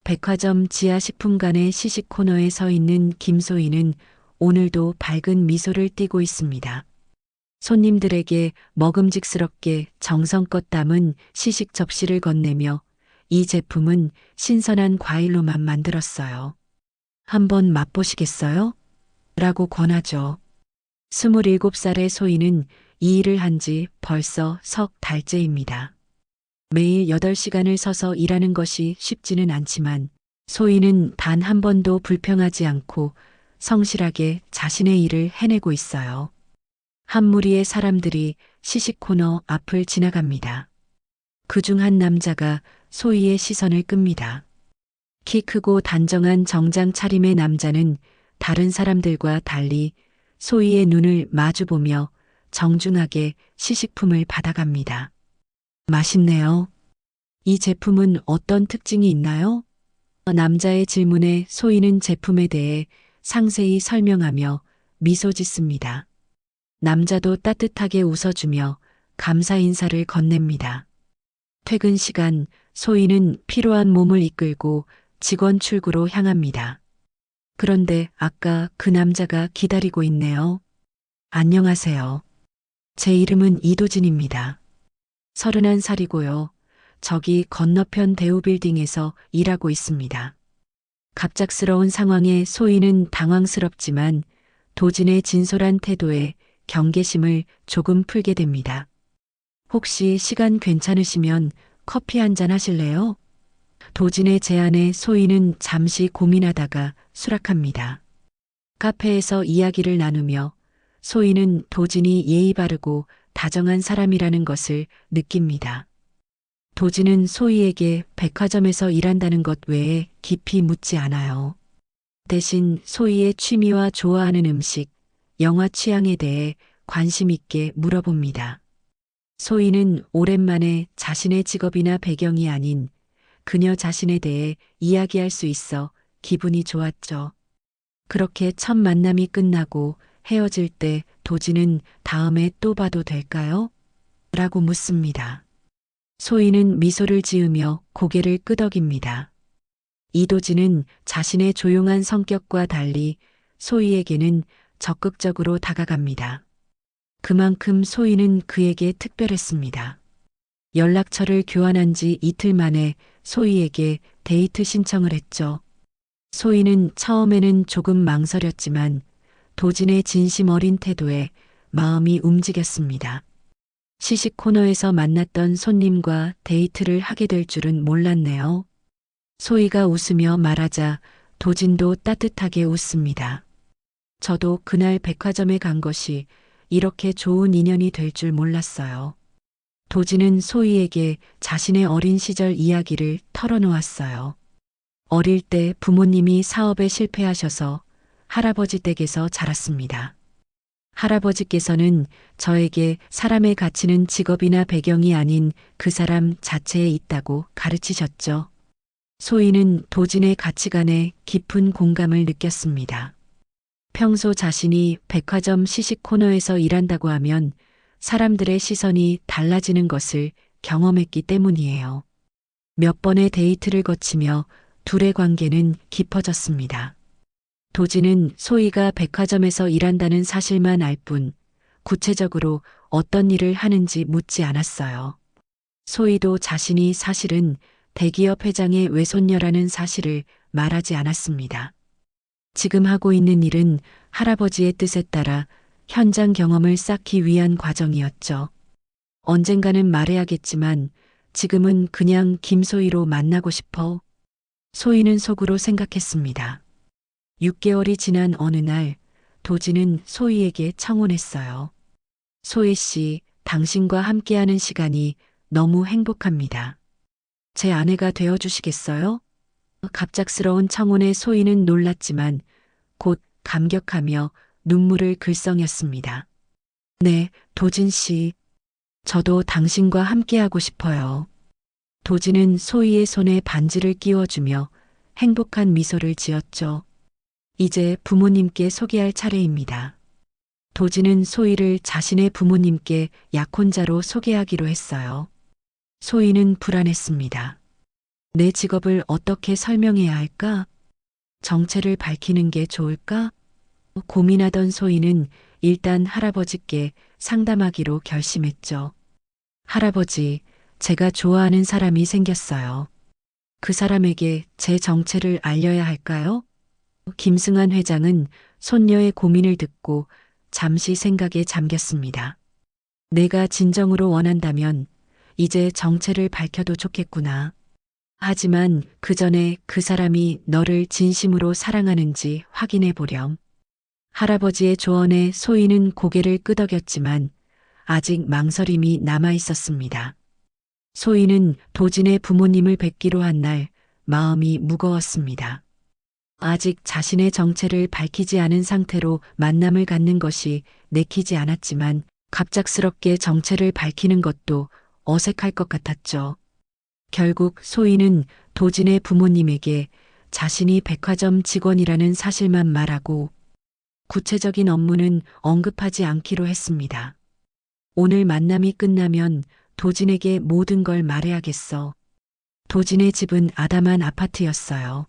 백화점 지하식품관의 시식 코너에 서 있는 김소희는 오늘도 밝은 미소를 띠고 있습니다. 손님들에게 먹음직스럽게 정성껏 담은 시식 접시를 건네며 이 제품은 신선한 과일로만 만들었어요. 한번 맛보시겠어요? 라고 권하죠. 27살의 소희는 이 일을 한 지 벌써 석 달째입니다. 매일 8시간을 서서 일하는 것이 쉽지는 않지만 소희는 단 한 번도 불평하지 않고 성실하게 자신의 일을 해내고 있어요. 한 무리의 사람들이 시식 코너 앞을 지나갑니다. 그중 한 남자가 소희의 시선을 끕니다. 키 크고 단정한 정장 차림의 남자는 다른 사람들과 달리 소희의 눈을 마주보며 정중하게 시식품을 받아갑니다. 맛있네요. 이 제품은 어떤 특징이 있나요? 남자의 질문에 소희는 제품에 대해 상세히 설명하며 미소 짓습니다. 남자도 따뜻하게 웃어주며 감사 인사를 건넵니다. 퇴근 시간 소희는 피로한 몸을 이끌고 직원 출구로 향합니다. 그런데 아까 그 남자가 기다리고 있네요. 안녕하세요. 제 이름은 이도진입니다. 31살이고요. 저기 건너편 대우빌딩에서 일하고 있습니다. 갑작스러운 상황에 소희는 당황스럽지만 도진의 진솔한 태도에 경계심을 조금 풀게 됩니다. 혹시 시간 괜찮으시면 커피 한잔 하실래요? 도진의 제안에 소희는 잠시 고민하다가 수락합니다. 카페에서 이야기를 나누며 소희는 도진이 예의 바르고 다정한 사람이라는 것을 느낍니다. 도진은 소희에게 백화점에서 일한다는 것 외에 깊이 묻지 않아요. 대신 소희의 취미와 좋아하는 음식, 영화 취향에 대해 관심 있게 물어봅니다. 소희는 오랜만에 자신의 직업이나 배경이 아닌 그녀 자신에 대해 이야기할 수 있어 기분이 좋았죠. 그렇게 첫 만남이 끝나고 헤어질 때 도진은 다음에 또 봐도 될까요? 라고 묻습니다. 소희는 미소를 지으며 고개를 끄덕입니다. 이도진은 자신의 조용한 성격과 달리 소희에게는 적극적으로 다가갑니다. 그만큼 소희는 그에게 특별했습니다. 연락처를 교환한 지 이틀 만에 소희에게 데이트 신청을 했죠. 소희는 처음에는 조금 망설였지만 도진의 진심 어린 태도에 마음이 움직였습니다. 시식 코너에서 만났던 손님과 데이트를 하게 될 줄은 몰랐네요. 소희가 웃으며 말하자 도진도 따뜻하게 웃습니다. 저도 그날 백화점에 간 것이 이렇게 좋은 인연이 될 줄 몰랐어요. 도진은 소희에게 자신의 어린 시절 이야기를 털어놓았어요. 어릴 때 부모님이 사업에 실패하셔서 할아버지 댁에서 자랐습니다. 할아버지께서는 저에게 사람의 가치는 직업이나 배경이 아닌 그 사람 자체에 있다고 가르치셨죠. 소희는 도진의 가치관에 깊은 공감을 느꼈습니다. 평소 자신이 백화점 시식 코너에서 일한다고 하면 사람들의 시선이 달라지는 것을 경험했기 때문이에요. 몇 번의 데이트를 거치며 둘의 관계는 깊어졌습니다. 도진은 소희가 백화점에서 일한다는 사실만 알 뿐 구체적으로 어떤 일을 하는지 묻지 않았어요. 소희도 자신이 사실은 대기업 회장의 외손녀라는 사실을 말하지 않았습니다. 지금 하고 있는 일은 할아버지의 뜻에 따라 현장 경험을 쌓기 위한 과정이었죠. 언젠가는 말해야겠지만 지금은 그냥 김소희로 만나고 싶어. 소희는 속으로 생각했습니다. 6개월이 지난 어느 날 도진은 소희에게 청혼했어요. 소희 씨, 당신과 함께하는 시간이 너무 행복합니다. 제 아내가 되어주시겠어요? 갑작스러운 청혼에 소희는 놀랐지만 곧 감격하며 눈물을 글썽였습니다. 네, 도진 씨. 저도 당신과 함께하고 싶어요. 도진은 소희의 손에 반지를 끼워주며 행복한 미소를 지었죠. 이제 부모님께 소개할 차례입니다. 도진은 소희를 자신의 부모님께 약혼자로 소개하기로 했어요. 소희는 불안했습니다. 내 직업을 어떻게 설명해야 할까? 정체를 밝히는 게 좋을까? 고민하던 소희는 일단 할아버지께 상담하기로 결심했죠. 할아버지, 제가 좋아하는 사람이 생겼어요. 그 사람에게 제 정체를 알려야 할까요? 김승환 회장은 손녀의 고민을 듣고 잠시 생각에 잠겼습니다. 내가 진정으로 원한다면 이제 정체를 밝혀도 좋겠구나. 하지만 그 전에 그 사람이 너를 진심으로 사랑하는지 확인해 보렴. 할아버지의 조언에 소희는 고개를 끄덕였지만 아직 망설임이 남아 있었습니다. 소희는 도진의 부모님을 뵙기로 한 날 마음이 무거웠습니다. 아직 자신의 정체를 밝히지 않은 상태로 만남을 갖는 것이 내키지 않았지만 갑작스럽게 정체를 밝히는 것도 어색할 것 같았죠. 결국 소희는 도진의 부모님에게 자신이 백화점 직원이라는 사실만 말하고 구체적인 업무는 언급하지 않기로 했습니다. 오늘 만남이 끝나면 도진에게 모든 걸 말해야겠어. 도진의 집은 아담한 아파트였어요.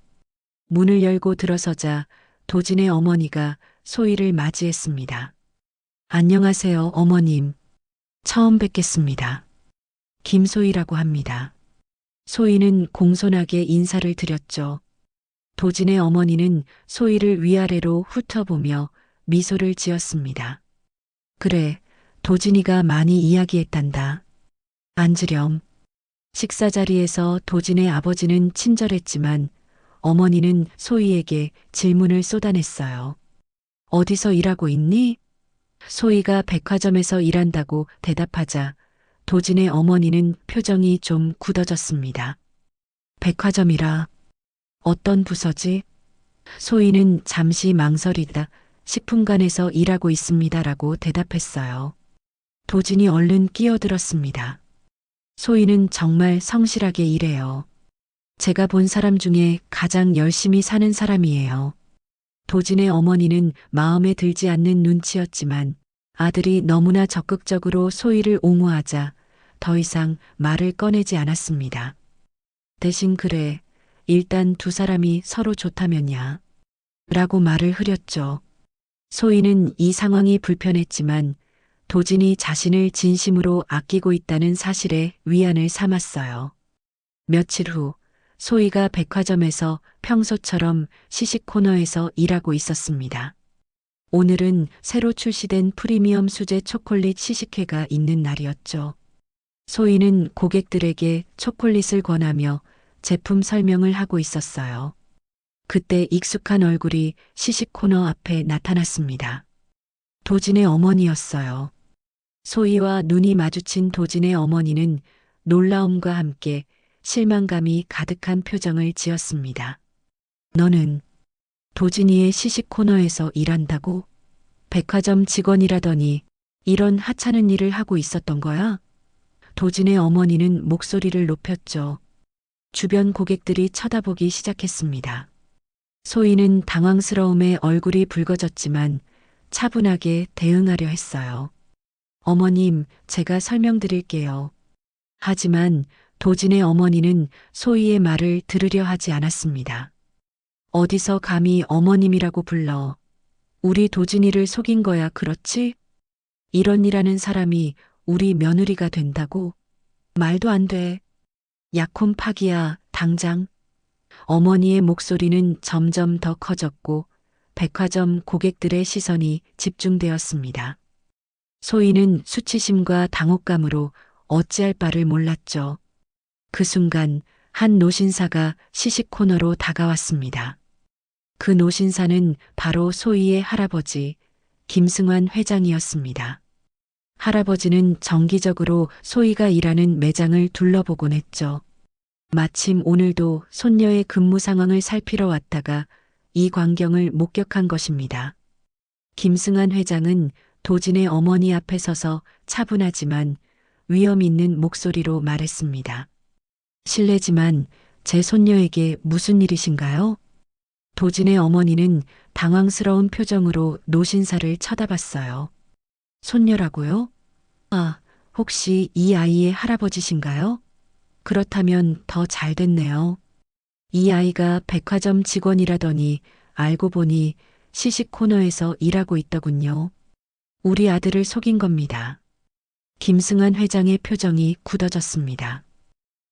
문을 열고 들어서자 도진의 어머니가 소희를 맞이했습니다. 안녕하세요, 어머님. 처음 뵙겠습니다. 김소희라고 합니다. 소희는 공손하게 인사를 드렸죠. 도진의 어머니는 소희를 위아래로 훑어보며 미소를 지었습니다. 그래, 도진이가 많이 이야기했단다. 앉으렴. 식사 자리에서 도진의 아버지는 친절했지만 어머니는 소희에게 질문을 쏟아냈어요. 어디서 일하고 있니? 소희가 백화점에서 일한다고 대답하자 도진의 어머니는 표정이 좀 굳어졌습니다. 백화점이라 어떤 부서지? 소희는 잠시 망설이다 식품관에서 일하고 있습니다라고 대답했어요. 도진이 얼른 끼어들었습니다. 소희는 정말 성실하게 일해요. 제가 본 사람 중에 가장 열심히 사는 사람이에요. 도진의 어머니는 마음에 들지 않는 눈치였지만 아들이 너무나 적극적으로 소희를 옹호하자 더 이상 말을 꺼내지 않았습니다. 대신 그래, 일단 두 사람이 서로 좋다면야. 라고 말을 흐렸죠. 소희는 이 상황이 불편했지만 도진이 자신을 진심으로 아끼고 있다는 사실에 위안을 삼았어요. 며칠 후 소희가 백화점에서 평소처럼 시식 코너에서 일하고 있었습니다. 오늘은 새로 출시된 프리미엄 수제 초콜릿 시식회가 있는 날이었죠. 소희는 고객들에게 초콜릿을 권하며 제품 설명을 하고 있었어요. 그때 익숙한 얼굴이 시식 코너 앞에 나타났습니다. 도진의 어머니였어요. 소희와 눈이 마주친 도진의 어머니는 놀라움과 함께 실망감이 가득한 표정을 지었습니다. 너는 도진이의 시식 코너에서 일한다고? 백화점 직원이라더니 이런 하찮은 일을 하고 있었던 거야? 도진의 어머니는 목소리를 높였죠. 주변 고객들이 쳐다보기 시작했습니다. 소희는 당황스러움에 얼굴이 붉어졌지만 차분하게 대응하려 했어요. 어머님, 제가 설명드릴게요. 하지만 도진의 어머니는 소희의 말을 들으려 하지 않았습니다. 어디서 감히 어머님이라고 불러. 우리 도진이를 속인 거야, 그렇지? 이런 일하는 사람이 우리 며느리가 된다고? 말도 안 돼. 약혼 파기야, 당장. 어머니의 목소리는 점점 더 커졌고 백화점 고객들의 시선이 집중되었습니다. 소희는 수치심과 당혹감으로 어찌할 바를 몰랐죠. 그 순간 한 노신사가 시식 코너로 다가왔습니다. 그 노신사는 바로 소희의 할아버지 김승환 회장이었습니다. 할아버지는 정기적으로 소희가 일하는 매장을 둘러보곤 했죠. 마침 오늘도 손녀의 근무 상황을 살피러 왔다가 이 광경을 목격한 것입니다. 김승환 회장은 도진의 어머니 앞에 서서 차분하지만 위험 있는 목소리로 말했습니다. 실례지만 제 손녀에게 무슨 일이신가요? 도진의 어머니는 당황스러운 표정으로 노신사를 쳐다봤어요. 손녀라고요? 아, 혹시 이 아이의 할아버지신가요? 그렇다면 더 잘 됐네요. 이 아이가 백화점 직원이라더니 알고 보니 시식 코너에서 일하고 있더군요. 우리 아들을 속인 겁니다. 김승환 회장의 표정이 굳어졌습니다.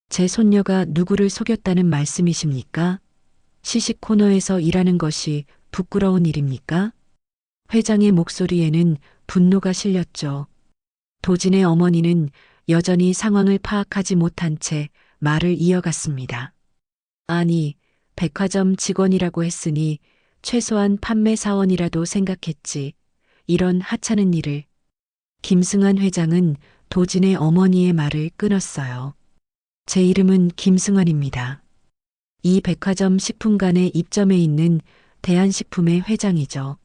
제 손녀가 누구를 속였다는 말씀이십니까? 시식 코너에서 일하는 것이 부끄러운 일입니까? 회장의 목소리에는 분노가 실렸죠. 도진의 어머니는 여전히 상황을 파악하지 못한 채 말을 이어갔습니다. 아니, 백화점 직원이라고 했으니 최소한 판매 사원이라도 생각했지. 이런 하찮은 일을. 김승환 회장은 도진의 어머니의 말을 끊었어요. 제 이름은 김승환입니다. 이 백화점 식품관에 입점해 있는 대한식품의 회장이죠.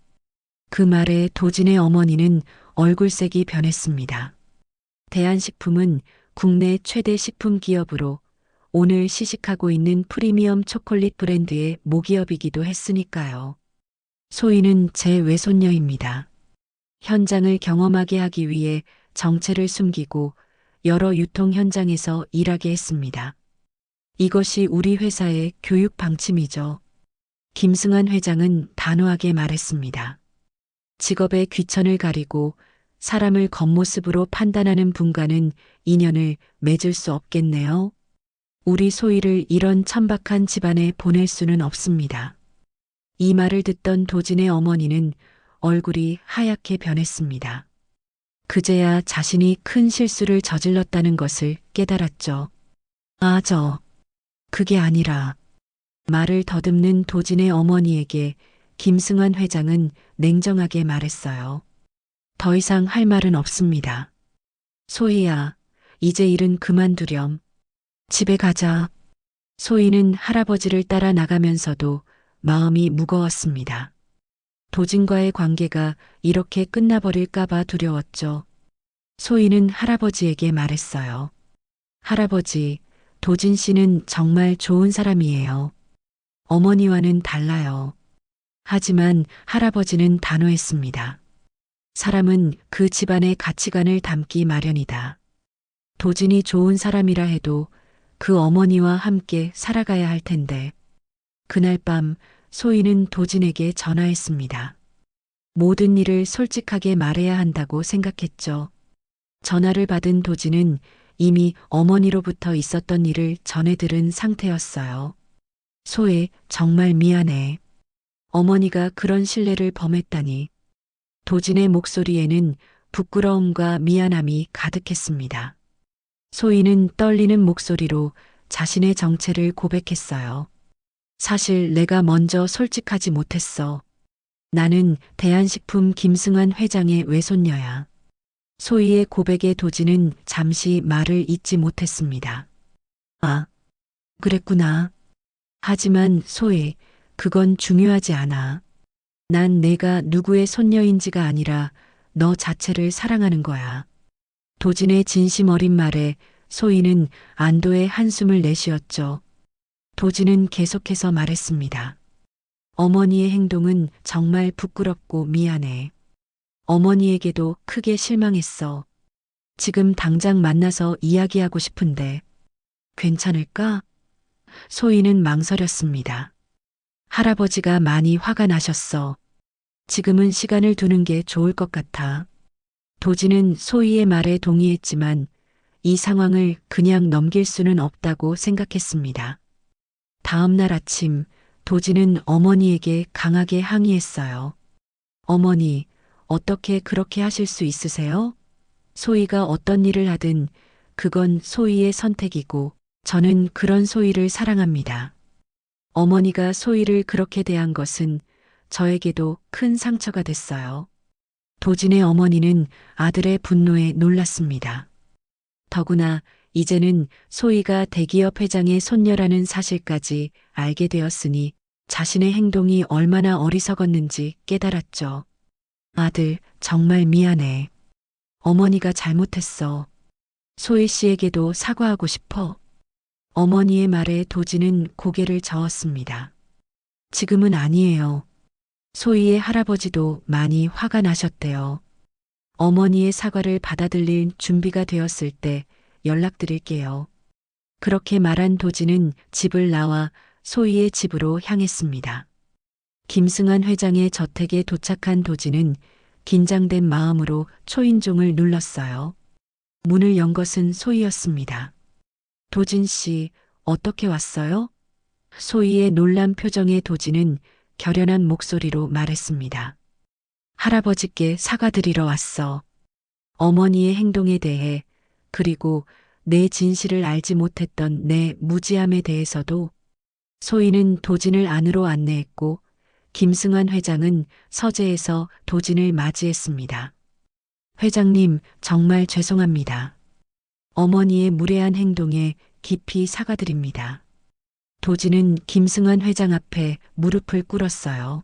그 말에 도진의 어머니는 얼굴색이 변했습니다. 대한식품은 국내 최대 식품 기업으로 오늘 시식하고 있는 프리미엄 초콜릿 브랜드의 모기업이기도 했으니까요. 소희는 제 외손녀입니다. 현장을 경험하게 하기 위해 정체를 숨기고 여러 유통 현장에서 일하게 했습니다. 이것이 우리 회사의 교육 방침이죠. 김승환 회장은 단호하게 말했습니다. 직업의 귀천을 가리고 사람을 겉모습으로 판단하는 분과는 인연을 맺을 수 없겠네요. 우리 소희를 이런 천박한 집안에 보낼 수는 없습니다. 이 말을 듣던 도진의 어머니는 얼굴이 하얗게 변했습니다. 그제야 자신이 큰 실수를 저질렀다는 것을 깨달았죠. 그게 아니라 말을 더듬는 도진의 어머니에게 김승환 회장은 냉정하게 말했어요. 더 이상 할 말은 없습니다. 소희야, 이제 일은 그만두렴. 집에 가자. 소희는 할아버지를 따라 나가면서도 마음이 무거웠습니다. 도진과의 관계가 이렇게 끝나버릴까봐 두려웠죠. 소희는 할아버지에게 말했어요. 할아버지, 도진 씨는 정말 좋은 사람이에요. 어머니와는 달라요. 하지만 할아버지는 단호했습니다. 사람은 그 집안의 가치관을 담기 마련이다. 도진이 좋은 사람이라 해도 그 어머니와 함께 살아가야 할 텐데. 그날 밤 소희는 도진에게 전화했습니다. 모든 일을 솔직하게 말해야 한다고 생각했죠. 전화를 받은 도진은 이미 어머니로부터 있었던 일을 전해 들은 상태였어요. 소혜, 정말 미안해. 어머니가 그런 신뢰를 범했다니. 도진의 목소리에는 부끄러움과 미안함이 가득했습니다. 소희는 떨리는 목소리로 자신의 정체를 고백했어요. 사실 내가 먼저 솔직하지 못했어. 나는 대한식품 김승환 회장의 외손녀야. 소희의 고백에 도진은 잠시 말을 잇지 못했습니다. 아, 그랬구나. 하지만 소희, 그건 중요하지 않아. 난 내가 누구의 손녀인지가 아니라 너 자체를 사랑하는 거야. 도진의 진심 어린 말에 소희는 안도의 한숨을 내쉬었죠. 도진은 계속해서 말했습니다. 어머니의 행동은 정말 부끄럽고 미안해. 어머니에게도 크게 실망했어. 지금 당장 만나서 이야기하고 싶은데 괜찮을까? 소희는 망설였습니다. 할아버지가 많이 화가 나셨어. 지금은 시간을 두는 게 좋을 것 같아. 도진은 소희의 말에 동의했지만 이 상황을 그냥 넘길 수는 없다고 생각했습니다. 다음 날 아침 도진은 어머니에게 강하게 항의했어요. 어머니, 어떻게 그렇게 하실 수 있으세요? 소희가 어떤 일을 하든 그건 소희의 선택이고 저는 그런 소희를 사랑합니다. 어머니가 소희를 그렇게 대한 것은 저에게도 큰 상처가 됐어요. 도진의 어머니는 아들의 분노에 놀랐습니다. 더구나 이제는 소희가 대기업 회장의 손녀라는 사실까지 알게 되었으니 자신의 행동이 얼마나 어리석었는지 깨달았죠. 아들, 정말 미안해. 어머니가 잘못했어. 소희 씨에게도 사과하고 싶어. 어머니의 말에 도진은 고개를 저었습니다. 지금은 아니에요. 소희의 할아버지도 많이 화가 나셨대요. 어머니의 사과를 받아들일 준비가 되었을 때 연락드릴게요. 그렇게 말한 도진은 집을 나와 소희의 집으로 향했습니다. 김승환 회장의 저택에 도착한 도진은 긴장된 마음으로 초인종을 눌렀어요. 문을 연 것은 소희였습니다. 도진 씨, 어떻게 왔어요? 소희의 놀란 표정에 도진은 결연한 목소리로 말했습니다. 할아버지께 사과드리러 왔어. 어머니의 행동에 대해, 그리고 내 진실을 알지 못했던 내 무지함에 대해서도. 소희는 도진을 안으로 안내했고 김승환 회장은 서재에서 도진을 맞이했습니다. 회장님, 정말 죄송합니다. 어머니의 무례한 행동에 깊이 사과드립니다. 도진은 김승환 회장 앞에 무릎을 꿇었어요.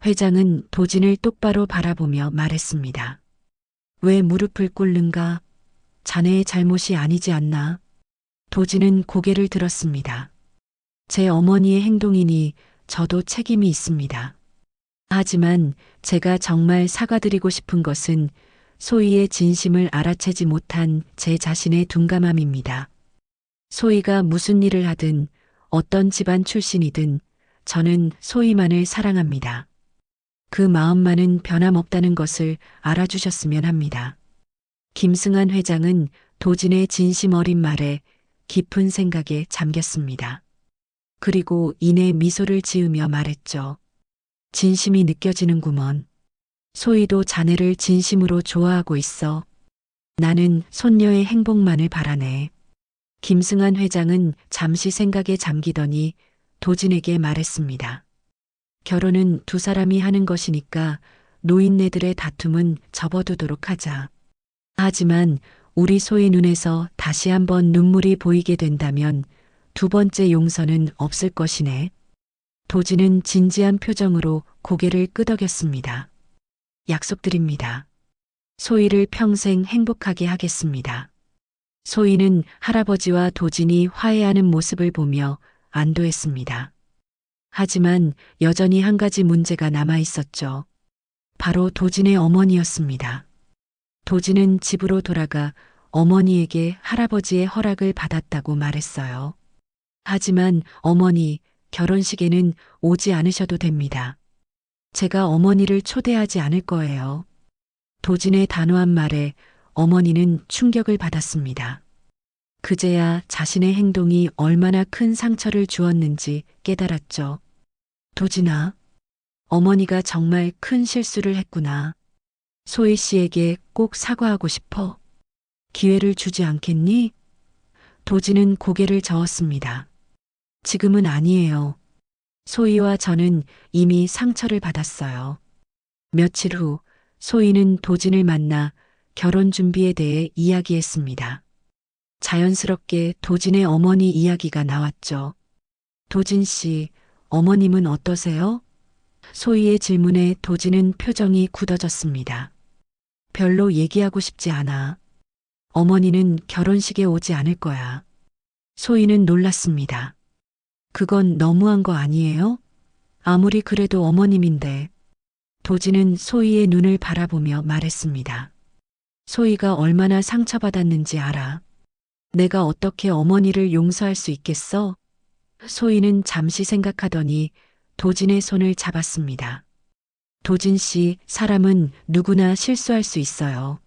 회장은 도진을 똑바로 바라보며 말했습니다. 왜 무릎을 꿇는가? 자네의 잘못이 아니지 않나? 도진은 고개를 들었습니다. 제 어머니의 행동이니 저도 책임이 있습니다. 하지만 제가 정말 사과드리고 싶은 것은 소희의 진심을 알아채지 못한 제 자신의 둔감함입니다. 소희가 무슨 일을 하든 어떤 집안 출신이든 저는 소희만을 사랑합니다. 그 마음만은 변함없다는 것을 알아주셨으면 합니다. 김승환 회장은 도진의 진심 어린 말에 깊은 생각에 잠겼습니다. 그리고 이내 미소를 지으며 말했죠. 진심이 느껴지는구먼. 소희도 자네를 진심으로 좋아하고 있어. 나는 손녀의 행복만을 바라네. 김승환 회장은 잠시 생각에 잠기더니 도진에게 말했습니다. 결혼은 두 사람이 하는 것이니까 노인네들의 다툼은 접어두도록 하자. 하지만 우리 소희 눈에서 다시 한번 눈물이 보이게 된다면 두 번째 용서는 없을 것이네. 도진은 진지한 표정으로 고개를 끄덕였습니다. 약속드립니다. 소희를 평생 행복하게 하겠습니다. 소희는 할아버지와 도진이 화해하는 모습을 보며 안도했습니다. 하지만 여전히 한 가지 문제가 남아 있었죠. 바로 도진의 어머니였습니다. 도진은 집으로 돌아가 어머니에게 할아버지의 허락을 받았다고 말했어요. 하지만 어머니, 결혼식에는 오지 않으셔도 됩니다. 제가 어머니를 초대하지 않을 거예요. 도진의 단호한 말에 어머니는 충격을 받았습니다. 그제야 자신의 행동이 얼마나 큰 상처를 주었는지 깨달았죠. 도진아, 어머니가 정말 큰 실수를 했구나. 소희 씨에게 꼭 사과하고 싶어. 기회를 주지 않겠니? 도진은 고개를 저었습니다. 지금은 아니에요. 소희와 저는 이미 상처를 받았어요. 며칠 후 소희는 도진을 만나 결혼 준비에 대해 이야기했습니다. 자연스럽게 도진의 어머니 이야기가 나왔죠. 도진 씨, 어머님은 어떠세요? 소희의 질문에 도진은 표정이 굳어졌습니다. 별로 얘기하고 싶지 않아. 어머니는 결혼식에 오지 않을 거야. 소희는 놀랐습니다. 그건 너무한 거 아니에요? 아무리 그래도 어머님인데. 도진은 소희의 눈을 바라보며 말했습니다. 소희가 얼마나 상처받았는지 알아. 내가 어떻게 어머니를 용서할 수 있겠어? 소희는 잠시 생각하더니 도진의 손을 잡았습니다. 도진 씨, 사람은 누구나 실수할 수 있어요.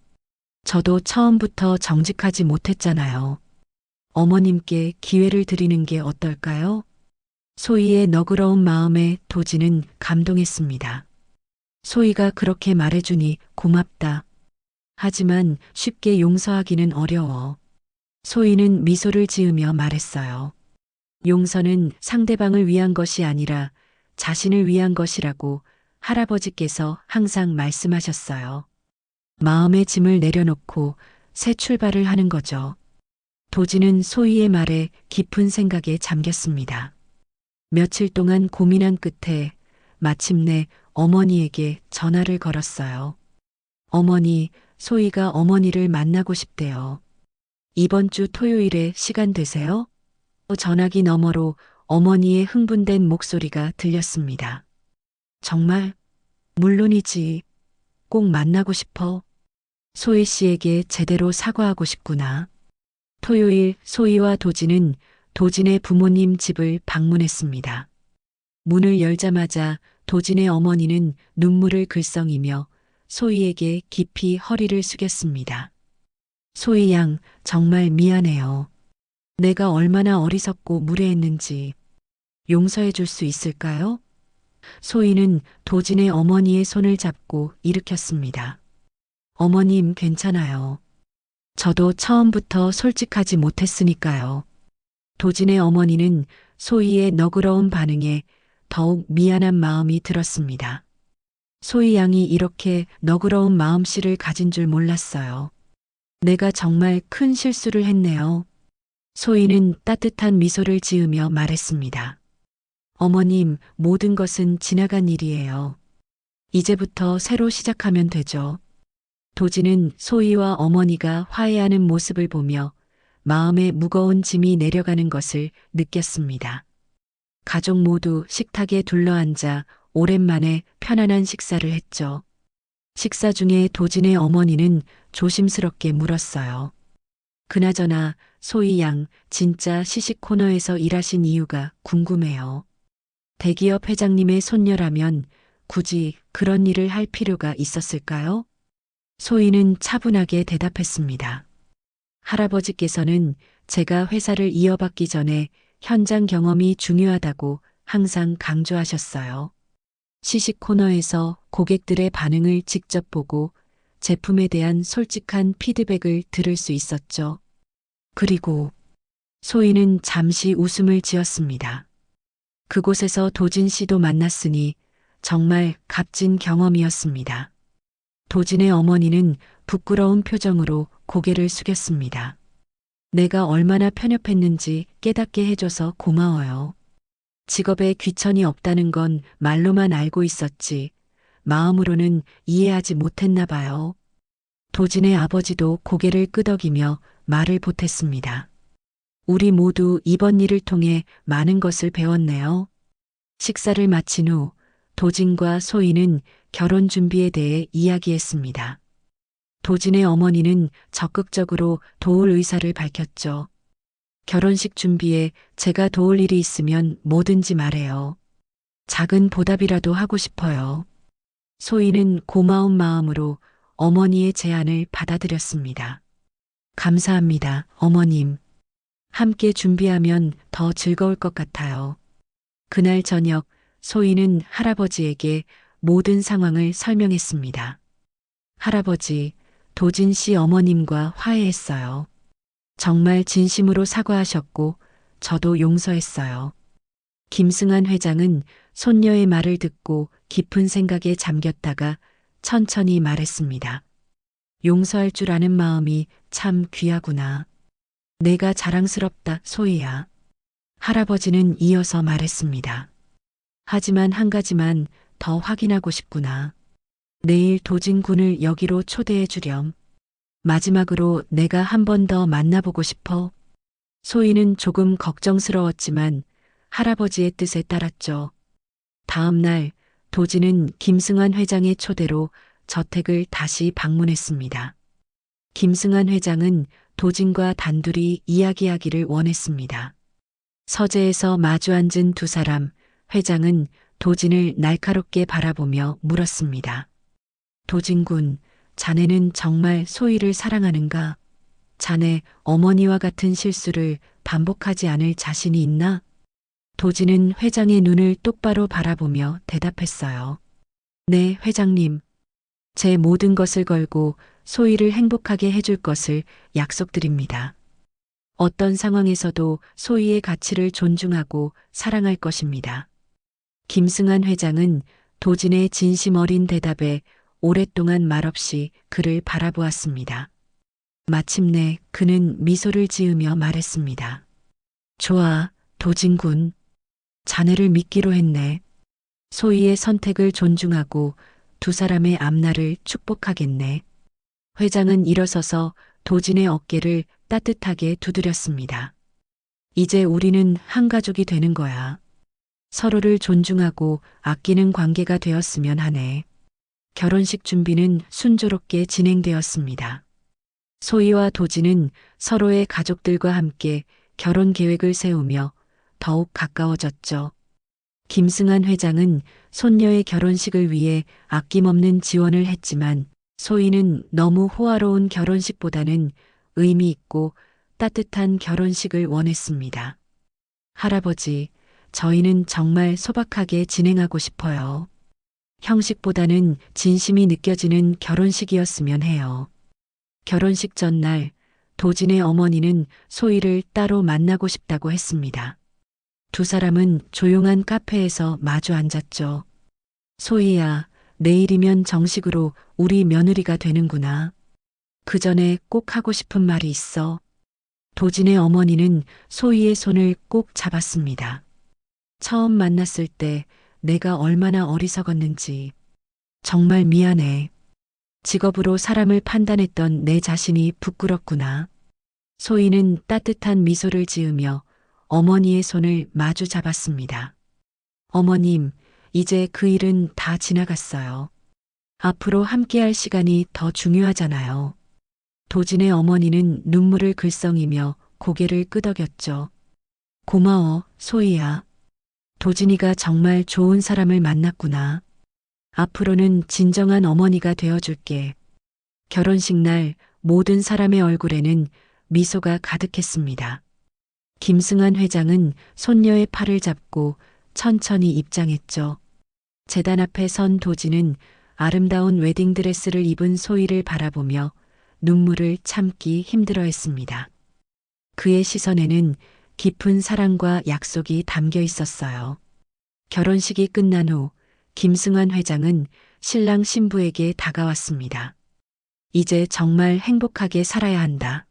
저도 처음부터 정직하지 못했잖아요. 어머님께 기회를 드리는 게 어떨까요? 소희의 너그러운 마음에 도진은 감동했습니다. 소희가 그렇게 말해주니 고맙다. 하지만 쉽게 용서하기는 어려워. 소희는 미소를 지으며 말했어요. 용서는 상대방을 위한 것이 아니라 자신을 위한 것이라고 할아버지께서 항상 말씀하셨어요. 마음의 짐을 내려놓고 새 출발을 하는 거죠. 도진은 소희의 말에 깊은 생각에 잠겼습니다. 며칠 동안 고민한 끝에 마침내 어머니에게 전화를 걸었어요. 어머니, 소희가 어머니를 만나고 싶대요. 이번 주 토요일에 시간 되세요? 전화기 너머로 어머니의 흥분된 목소리가 들렸습니다. 정말? 물론이지. 꼭 만나고 싶어. 소희 씨에게 제대로 사과하고 싶구나. 토요일 소희와 도진은 도진의 부모님 집을 방문했습니다. 문을 열자마자 도진의 어머니는 눈물을 글썽이며 소희에게 깊이 허리를 숙였습니다. 소희 양, 정말 미안해요. 내가 얼마나 어리석고 무례했는지 용서해 줄 수 있을까요? 소희는 도진의 어머니의 손을 잡고 일으켰습니다. 어머님, 괜찮아요. 저도 처음부터 솔직하지 못했으니까요. 도진의 어머니는 소희의 너그러운 반응에 더욱 미안한 마음이 들었습니다. 소희 양이 이렇게 너그러운 마음씨를 가진 줄 몰랐어요. 내가 정말 큰 실수를 했네요. 소희는 따뜻한 미소를 지으며 말했습니다. 어머님, 모든 것은 지나간 일이에요. 이제부터 새로 시작하면 되죠. 도진은 소희와 어머니가 화해하는 모습을 보며 마음에 무거운 짐이 내려가는 것을 느꼈습니다. 가족 모두 식탁에 둘러앉아 오랜만에 편안한 식사를 했죠. 식사 중에 도진의 어머니는 조심스럽게 물었어요. 그나저나 소희 양, 진짜 시식 코너에서 일하신 이유가 궁금해요. 대기업 회장님의 손녀라면 굳이 그런 일을 할 필요가 있었을까요? 소희는 차분하게 대답했습니다. 할아버지께서는 제가 회사를 이어받기 전에 현장 경험이 중요하다고 항상 강조하셨어요. 시식 코너에서 고객들의 반응을 직접 보고 제품에 대한 솔직한 피드백을 들을 수 있었죠. 그리고 소희는 잠시 웃음을 지었습니다. 그곳에서 도진 씨도 만났으니 정말 값진 경험이었습니다. 도진의 어머니는 부끄러운 표정으로 고개를 숙였습니다. 내가 얼마나 편협했는지 깨닫게 해줘서 고마워요. 직업에 귀천이 없다는 건 말로만 알고 있었지 마음으로는 이해하지 못했나 봐요. 도진의 아버지도 고개를 끄덕이며 말을 보탰습니다. 우리 모두 이번 일을 통해 많은 것을 배웠네요. 식사를 마친 후 도진과 소희는 결혼 준비에 대해 이야기했습니다. 도진의 어머니는 적극적으로 도울 의사를 밝혔죠. 결혼식 준비에 제가 도울 일이 있으면 뭐든지 말해요. 작은 보답이라도 하고 싶어요. 소희는 고마운 마음으로 어머니의 제안을 받아들였습니다. 감사합니다, 어머님. 함께 준비하면 더 즐거울 것 같아요. 그날 저녁 소희는 할아버지에게 모든 상황을 설명했습니다. 할아버지, 도진 씨 어머님과 화해했어요. 정말 진심으로 사과하셨고 저도 용서했어요. 김승환 회장은 손녀의 말을 듣고 깊은 생각에 잠겼다가 천천히 말했습니다. 용서할 줄 아는 마음이 참 귀하구나. 내가 자랑스럽다, 소희야. 할아버지는 이어서 말했습니다. 하지만 한 가지만 더 확인하고 싶구나. 내일 도진 군을 여기로 초대해 주렴. 마지막으로 내가 한 번 더 만나보고 싶어. 소희는 조금 걱정스러웠지만 할아버지의 뜻에 따랐죠. 다음 날 도진은 김승환 회장의 초대로 저택을 다시 방문했습니다. 김승환 회장은 도진과 단둘이 이야기하기를 원했습니다. 서재에서 마주 앉은 두 사람, 회장은 도진을 날카롭게 바라보며 물었습니다. 도진 군, 자네는 정말 소희를 사랑하는가? 자네 어머니와 같은 실수를 반복하지 않을 자신이 있나? 도진은 회장의 눈을 똑바로 바라보며 대답했어요. 네, 회장님. 제 모든 것을 걸고 소희를 행복하게 해줄 것을 약속드립니다. 어떤 상황에서도 소희의 가치를 존중하고 사랑할 것입니다. 김승환 회장은 도진의 진심 어린 대답에 오랫동안 말없이 그를 바라보았습니다. 마침내 그는 미소를 지으며 말했습니다. 좋아, 도진 군. 자네를 믿기로 했네. 소희의 선택을 존중하고 두 사람의 앞날을 축복하겠네. 회장은 일어서서 도진의 어깨를 따뜻하게 두드렸습니다. 이제 우리는 한 가족이 되는 거야. 서로를 존중하고 아끼는 관계가 되었으면 하네. 결혼식 준비는 순조롭게 진행되었습니다. 소희와 도진은 서로의 가족들과 함께 결혼 계획을 세우며 더욱 가까워졌죠. 김승환 회장은 손녀의 결혼식을 위해 아낌없는 지원을 했지만 소희는 너무 호화로운 결혼식보다는 의미 있고 따뜻한 결혼식을 원했습니다. 할아버지, 저희는 정말 소박하게 진행하고 싶어요. 형식보다는 진심이 느껴지는 결혼식이었으면 해요. 결혼식 전날 도진의 어머니는 소희를 따로 만나고 싶다고 했습니다. 두 사람은 조용한 카페에서 마주 앉았죠. 소희야, 내일이면 정식으로 우리 며느리가 되는구나. 그 전에 꼭 하고 싶은 말이 있어. 도진의 어머니는 소희의 손을 꼭 잡았습니다. 처음 만났을 때 내가 얼마나 어리석었는지. 정말 미안해. 직업으로 사람을 판단했던 내 자신이 부끄럽구나. 소희는 따뜻한 미소를 지으며 어머니의 손을 마주 잡았습니다. 어머님, 이제 그 일은 다 지나갔어요. 앞으로 함께할 시간이 더 중요하잖아요. 도진의 어머니는 눈물을 글썽이며 고개를 끄덕였죠. 고마워, 소희야. 도진이가 정말 좋은 사람을 만났구나. 앞으로는 진정한 어머니가 되어줄게. 결혼식 날 모든 사람의 얼굴에는 미소가 가득했습니다. 김승환 회장은 손녀의 팔을 잡고 천천히 입장했죠. 제단 앞에 선 도진은 아름다운 웨딩드레스를 입은 소희를 바라보며 눈물을 참기 힘들어했습니다. 그의 시선에는 깊은 사랑과 약속이 담겨 있었어요. 결혼식이 끝난 후 김승환 회장은 신랑 신부에게 다가왔습니다. 이제 정말 행복하게 살아야 한다.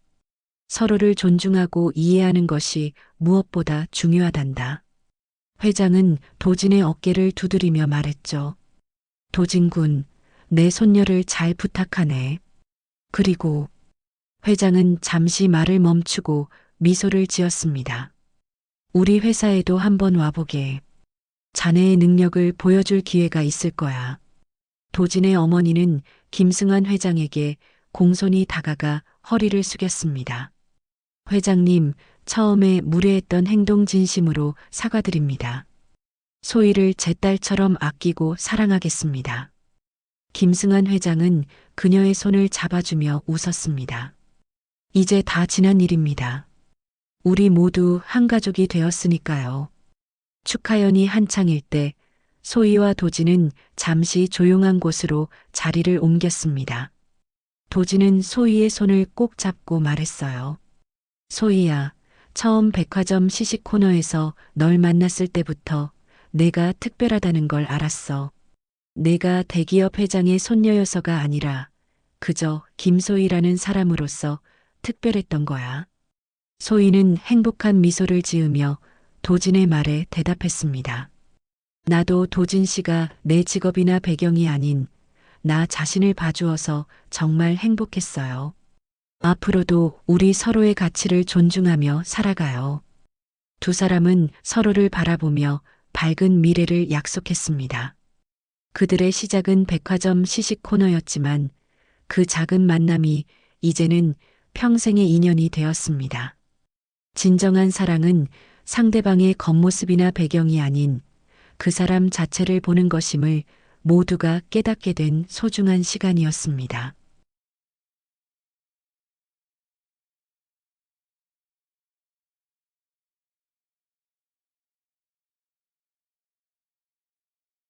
서로를 존중하고 이해하는 것이 무엇보다 중요하단다. 회장은 도진의 어깨를 두드리며 말했죠. 도진군, 내 손녀를 잘 부탁하네. 그리고 회장은 잠시 말을 멈추고 미소를 지었습니다. 우리 회사에도 한번 와보게. 자네의 능력을 보여줄 기회가 있을 거야. 도진의 어머니는 김승환 회장에게 공손히 다가가 허리를 숙였습니다. 회장님, 처음에 무례했던 행동 진심으로 사과드립니다. 소희를 제 딸처럼 아끼고 사랑하겠습니다. 김승환 회장은 그녀의 손을 잡아주며 웃었습니다. 이제 다 지난 일입니다. 우리 모두 한 가족이 되었으니까요. 축하연이 한창일 때 소희와 도진은 잠시 조용한 곳으로 자리를 옮겼습니다. 도진은 소희의 손을 꼭 잡고 말했어요. 소희야, 처음 백화점 시식 코너에서 널 만났을 때부터 내가 특별하다는 걸 알았어. 내가 대기업 회장의 손녀여서가 아니라 그저 김소희라는 사람으로서 특별했던 거야. 소희는 행복한 미소를 지으며 도진의 말에 대답했습니다. 나도 도진 씨가 내 직업이나 배경이 아닌 나 자신을 봐주어서 정말 행복했어요. 앞으로도 우리 서로의 가치를 존중하며 살아가요. 두 사람은 서로를 바라보며 밝은 미래를 약속했습니다. 그들의 시작은 백화점 시식 코너였지만 그 작은 만남이 이제는 평생의 인연이 되었습니다. 진정한 사랑은 상대방의 겉모습이나 배경이 아닌 그 사람 자체를 보는 것임을 모두가 깨닫게 된 소중한 시간이었습니다.